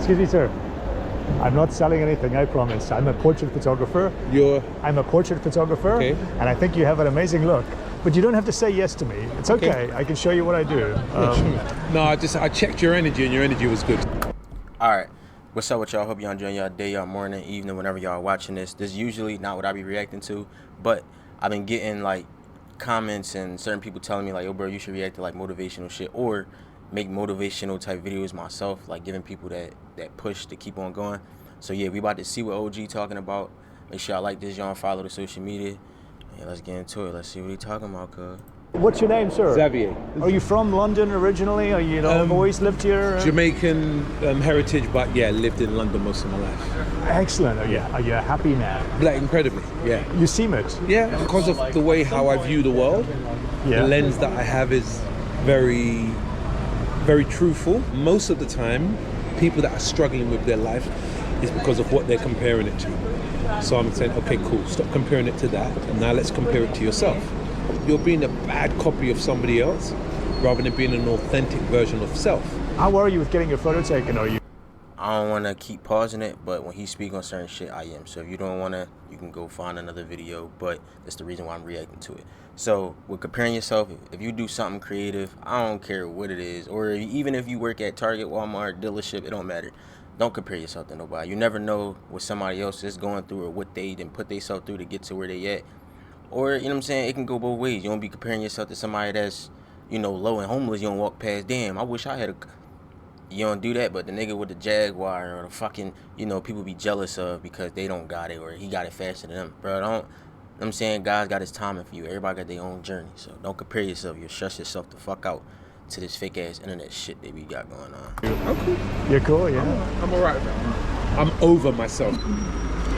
Excuse me, sir. I'm not selling anything, I promise. I'm a portrait photographer. I'm a portrait photographer, okay. And I think you have an amazing look. But you don't have to say yes to me. It's okay. I can show you what I do. No, I checked your energy, and your energy was good. All right. What's up with y'all? Hope y'all enjoying y'all day, y'all morning, evening, whenever y'all watching this. This is usually not what I be reacting to, but I've been getting like comments and certain people telling me like, yo, bro, you should react to like motivational shit or make motivational type videos myself, like giving people that push to keep on going. So yeah, we about to see what OG talking about. Make sure y'all like this, y'all follow the social media. Yeah, let's get into it. Let's see what he talking about, cuz. What's your name, sir? Xavier. Are you from London originally? Are you always lived here? Jamaican heritage, but yeah, lived in London most of my life. Excellent. Are you a happy man? Like, incredibly, yeah. You seem it. Yeah, because of the way how I view the world. Yeah. The lens that I have is very, very truthful. Most of the time, people that are struggling with their life is because of what they're comparing it to. So I'm saying, okay, cool, stop comparing it to that, and now let's compare it to yourself. You're being a bad copy of somebody else rather than being an authentic version of self. How are you with getting your photo taken? Are you? I don't want to keep pausing it, but when he speaks on certain shit, I am. So if you don't want to, you can go find another video, but that's the reason why I'm reacting to it. So with comparing yourself, if you do something creative, I don't care what it is, or even if you work at Target, Walmart, dealership, it don't matter. Don't compare yourself to nobody. You never know what somebody else is going through or what they didn't put themselves through to get to where they at. Or, you know what I'm saying, it can go both ways. You don't be comparing yourself to somebody that's, you know, low and homeless. You don't walk past, damn, I wish I had a... You don't do that, but the nigga with the Jaguar or the fucking, you know, people be jealous of because they don't got it or he got it faster than them. Bro, don't... You know what I'm saying, God's got his timing for you. Everybody got their own journey. So don't compare yourself. You'll stress yourself the fuck out to this fake-ass internet shit that we got going on. I'm cool. You're cool, yeah. I'm all right, man. I'm over myself.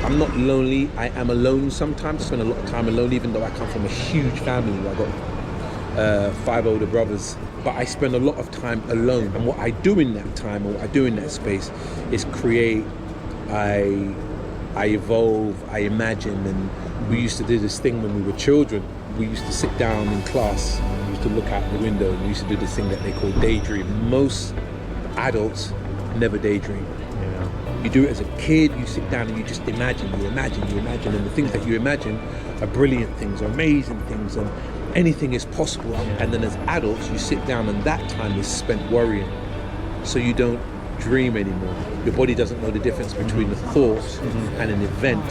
I'm not lonely. I am alone sometimes. I spend a lot of time alone, even though I come from a huge family. I got 5 older brothers. But I spend a lot of time alone. And what I do in that time, or what I do in that space, is create. I evolve. I imagine. And we used to do this thing when we were children. We used to sit down in class. We used to look out the window, and we used to do this thing that they call daydream. Most adults never daydream. You do it as a kid, you sit down and you just imagine, and the things that you imagine are brilliant things, are amazing things, and anything is possible. And then as adults, you sit down and that time is spent worrying. So you don't dream anymore. Your body doesn't know the difference between a thought and an event.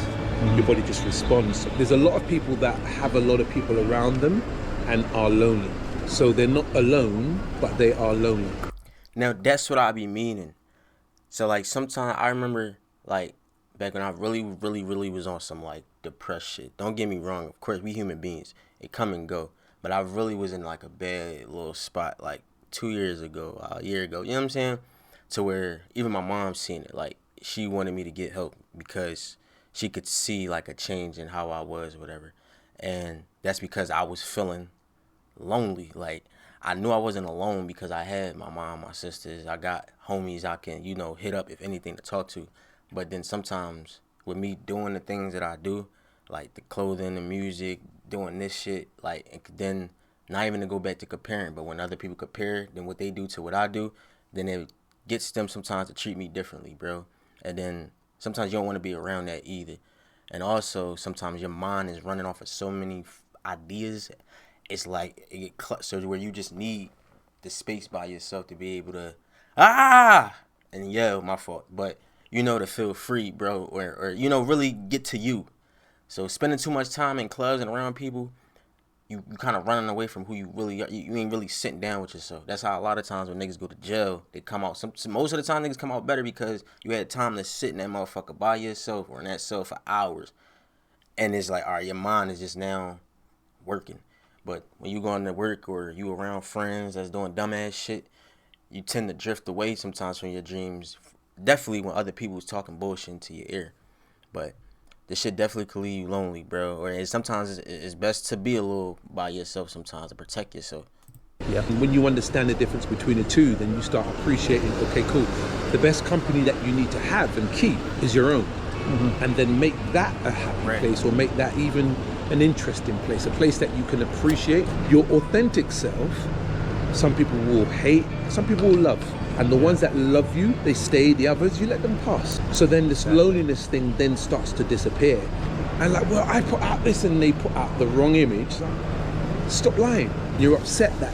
Your body just responds. There's a lot of people that have a lot of people around them and are lonely. So they're not alone, but they are lonely. Now, that's what I be meaning. So, like, sometimes I remember, like, back when I really was on some, like, depressed shit. Don't get me wrong. Of course, we human beings. It come and go. But I really was in, like, a bad little spot, like, 2 years ago, a year ago. You know what I'm saying? To where even my mom seen it. Like, she wanted me to get help because she could see, like, a change in how I was or whatever. And that's because I was feeling lonely. Like, I knew I wasn't alone because I had my mom, my sisters. I got homies I can, you know, hit up if anything to talk to. But then sometimes with me doing the things that I do, like the clothing, the music, doing this shit, like, then not even to go back to comparing, but when other people compare then what they do to what I do, then it gets them sometimes to treat me differently, bro. And then sometimes you don't want to be around that either. And also sometimes your mind is running off of so many ideas. It's like it get clustered where you just need the space by yourself to be able to and yell, my fault, but you know, to feel free, bro, or you know, really get to you. So spending too much time in clubs and around people, you kind of running away from who you really are. You ain't really sitting down with yourself. That's how a lot of times when niggas go to jail, they come out. Most of the time niggas come out better because you had time to sit in that motherfucker by yourself or in that cell for hours. And it's like, all right, your mind is just now working. But when you going to work or you around friends that's doing dumbass shit, you tend to drift away sometimes from your dreams. Definitely when other people's talking bullshit into your ear. But this shit definitely could leave you lonely, bro. Or sometimes it's best to be a little by yourself sometimes to protect yourself. Yeah. When you understand the difference between the two, then you start appreciating, okay, cool. The best company that you need to have and keep is your own. And then make that a happy place, or make that even an interesting place, a place that you can appreciate your authentic self. Some people will hate, some people will love. And the ones that love you, they stay. The others, you let them pass. So then this loneliness thing then starts to disappear. And like, well, I put out this and they put out the wrong image. Stop lying. You're upset that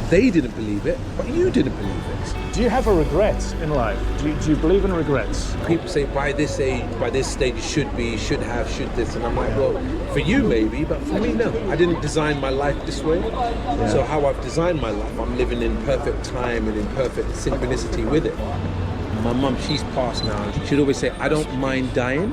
they didn't believe it, but you didn't believe it. Do you have a regret in life? Do you believe in regrets? People say by this age, by this stage, you should be, should have, should this. And I'm like, well, for you maybe, but for me, no. I didn't design my life this way. Yeah. So how I've designed my life, I'm living in perfect time and in perfect synchronicity with it. My mum, she's passed now. She'd always say, I don't mind dying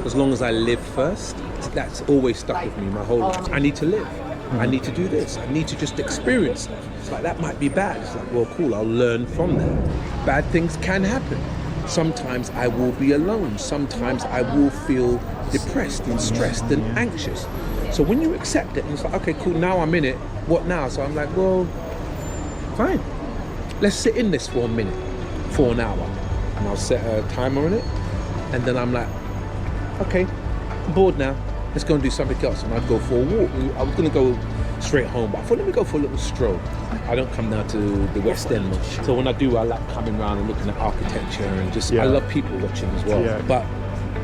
as long as I live first. That's always stuck with me my whole life. I need to live. I need to do this. I need to just experience stuff. It's like, that might be bad. It's like, well, cool, I'll learn from that. Bad things can happen. Sometimes I will be alone. Sometimes I will feel depressed and stressed and anxious. So when you accept it, and it's like, okay, cool, now I'm in it. What now? So I'm like, well, fine. Let's sit in this for a minute, for an hour. And I'll set a timer on it. And then I'm like, okay, I'm bored now. Let's go and do something else. And I'd go for a walk. I was going to go straight home, but I thought, let me go for a little stroll. I don't come down to the West End much. So when I do, I like coming around and looking at architecture and just, I love people watching as well. Yeah. But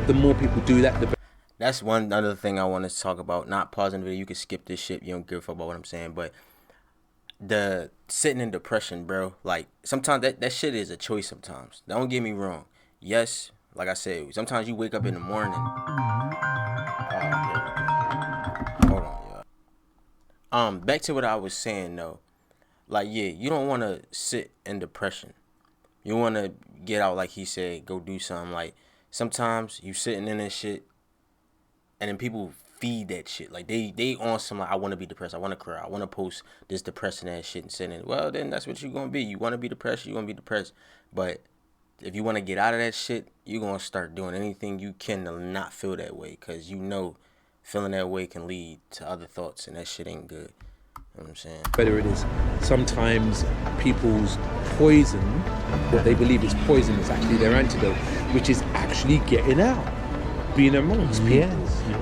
the more people do that, the better. That's one other thing I want to talk about. Not pausing the video. You can skip this shit. You don't give a fuck about what I'm saying. But the sitting in depression, bro. Like, sometimes that shit is a choice sometimes. Don't get me wrong. Yes, like I said, sometimes you wake up in the morning. Hold on, y'all. Back to what I was saying though. Like, yeah, you don't want to sit in depression. You want to get out, like he said, go do something. Like, sometimes you sitting in this shit, and then people feed that shit. Like, they on some, like, I want to be depressed. I want to cry. I want to post this depressing ass shit and send it. Well, then that's what you're going to be. You want to be depressed, you're going to be depressed. But if you want to get out of that shit, you're going to start doing anything you can to not feel that way. Because you know feeling that way can lead to other thoughts, and that shit ain't good. You know what I'm saying? Better it is. Sometimes people's poison, what they believe is poison, is actually their antidote, which is actually getting out, being amongst people,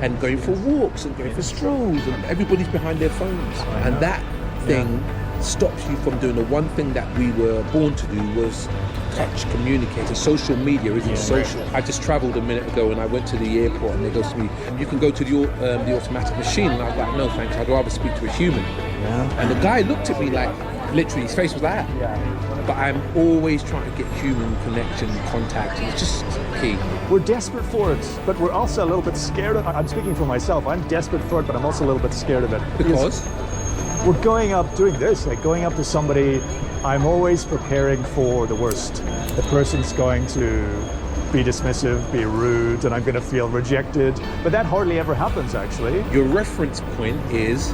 and going for walks and going for strolls, and everybody's behind their phones. And that thing stops you from doing the one thing that we were born to do, was touch, communicate. And social media isn't social. I just travelled a minute ago and I went to the airport and they go to me, you can go to the automatic machine. And I was like, no thanks, I'd rather speak to a human. And the guy looked at me like, literally, his face was like that. But I'm always trying to get human connection, contact, and it's just key. We're desperate for it, but we're also a little bit scared of it. I'm speaking for myself. I'm desperate for it, but I'm also a little bit scared of it. Because? We're going up, doing this, like going up to somebody, I'm always preparing for the worst. The person's going to be dismissive, be rude, and I'm going to feel rejected. But that hardly ever happens, actually. Your reference point is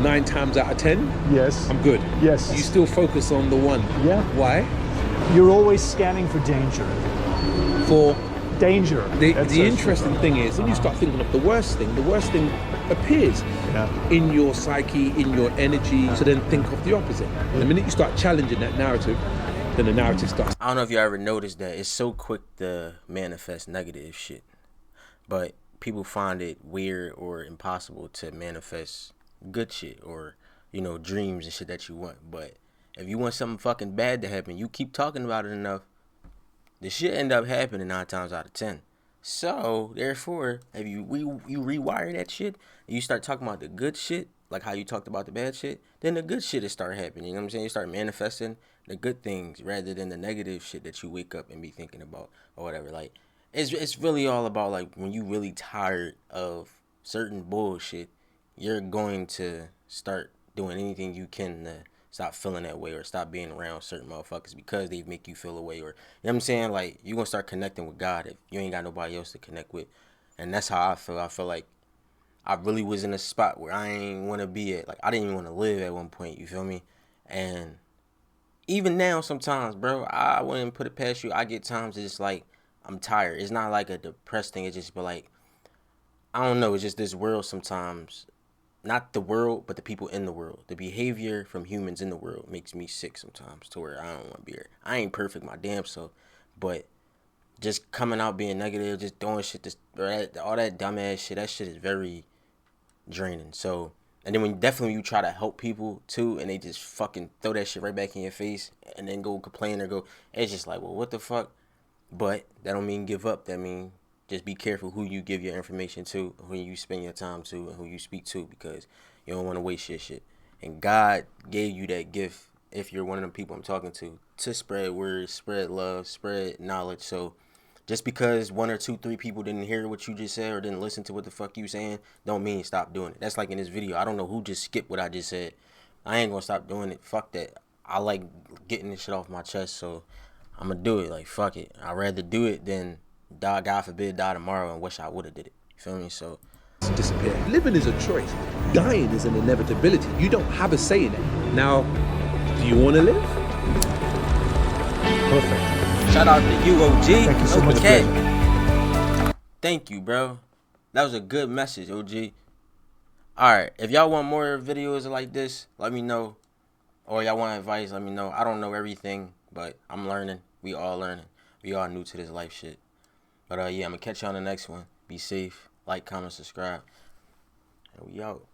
9 times out of 10? Yes. I'm good. Yes. You still focus on the one. Yeah. Why? You're always scanning for danger. For? Danger. The interesting thing is, when you start thinking of the worst thing appears in your psyche, in your energy. So then think of the opposite. The minute you start challenging that narrative, then the narrative starts. I don't know if you ever noticed that it's so quick to manifest negative shit, but people find it weird or impossible to manifest good shit, or, you know, dreams and shit that you want. But if you want something fucking bad to happen, you keep talking about it enough, the shit end up happening 9 times out of 10. So therefore, if you rewire that shit and you start talking about the good shit, like how you talked about the bad shit, then the good shit will start happening. You know what I'm saying? You start manifesting the good things rather than the negative shit that you wake up and be thinking about or whatever. Like, it's really all about, like, when you really tired of certain bullshit, you're going to start doing anything you can to stop feeling that way, or stop being around certain motherfuckers because they make you feel a way, or, you know what I'm saying? Like, you're going to start connecting with God if you ain't got nobody else to connect with. And that's how I feel. I feel like I really was in a spot where I ain't want to be at. Like, I didn't even want to live at one point, you feel me? And even now sometimes, bro, I wouldn't put it past you. I get times it's just like, I'm tired. It's not like a depressed thing. It's just, but like, I don't know. It's just this world sometimes. Not the world, but the people in the world. The behavior from humans in the world makes me sick sometimes, to where I don't want to be here. I ain't perfect, my damn self, but just coming out being negative, just doing shit, all that dumbass shit, that shit is very draining. So And then when you try to help people too, and they just fucking throw that shit right back in your face, and then go complain or go, it's just like, well, what the fuck? But that don't mean give up. That mean just be careful who you give your information to, who you spend your time to, and who you speak to, because you don't want to waste your shit. And God gave you that gift, if you're one of them people I'm talking to spread words, spread love, spread knowledge. So just because 1 or 2, 3 people didn't hear what you just said or didn't listen to what the fuck you saying, don't mean stop doing it. That's like in this video. I don't know who just skipped what I just said. I ain't gonna stop doing it. Fuck that. I like getting this shit off my chest, so I'm gonna do it. Like, fuck it. I'd rather do it than die, God forbid, die tomorrow and wish I would have did it. You feel me? So Disappear. Living is a choice. Dying is an inevitability. You don't have a say in it. Now, do you want to live? Perfect. shout out to you, OG. Thank you so much, Okay. Thank you, bro. That was a good message, OG. Alright, if y'all want more videos like this, let me know. Or y'all want advice, let me know. I don't know everything, but I'm learning. We all learning. We all new to this life shit. But yeah, I'm gonna catch you on the next one. Be safe. Like, comment, subscribe. And we out.